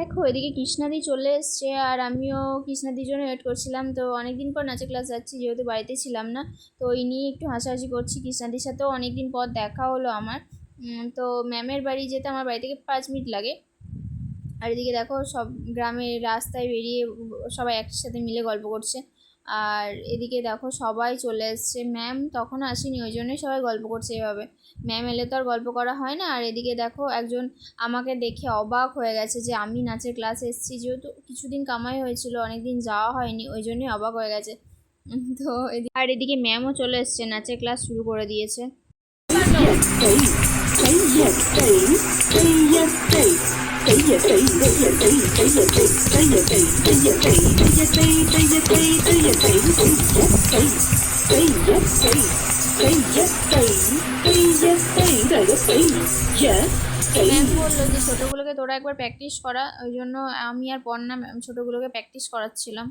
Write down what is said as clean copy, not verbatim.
দেখো এদিকে কৃষ্ণাদি চলে এসছে আর আমিও কৃষ্ণাদির জন্য ওয়েট করছিলাম। তো অনেকদিন পর নাচের ক্লাস যাচ্ছি, যেহেতু বাড়িতে ছিলাম না, তো ওই নিয়ে একটু হাসাহাসি করছি। কৃষ্ণাদির সাথেও অনেকদিন পর দেখা হলো আমার। তো ম্যামের বাড়ি যেতে আমার বাড়ি থেকে 5 মিনিট লাগে। আর এদিকে দেখো সব গ্রামের রাস্তায় বেরিয়ে সবাই একসাথে মিলে গল্প করছে। আর এদিকে দেখো সবাই চলে এসছে, ম্যাম তখনও আসেনি, ওই জন্যই সবাই গল্প করছে এভাবে। ম্যাম এলে তো আর গল্প করা হয় না। আর এদিকে দেখো একজন আমাকে দেখে অবাক হয়ে গেছে যে আমি নাচের ক্লাসে এসেছি, যেহেতু কিছুদিন কামাই হয়েছিল, অনেকদিন যাওয়া হয়নি, ওই জন্যই অবাক হয়ে গেছে। তো আর এদিকে ম্যামও চলে এসছে, নাচের ক্লাস শুরু করে দিয়েছে। ম্যাম বললো যে ছোটোগুলোকে তোরা একবার প্র্যাকটিস করা, ওই জন্য আমি আর পড়না ছোটোগুলোকে প্র্যাকটিস করাচ্ছিলাম।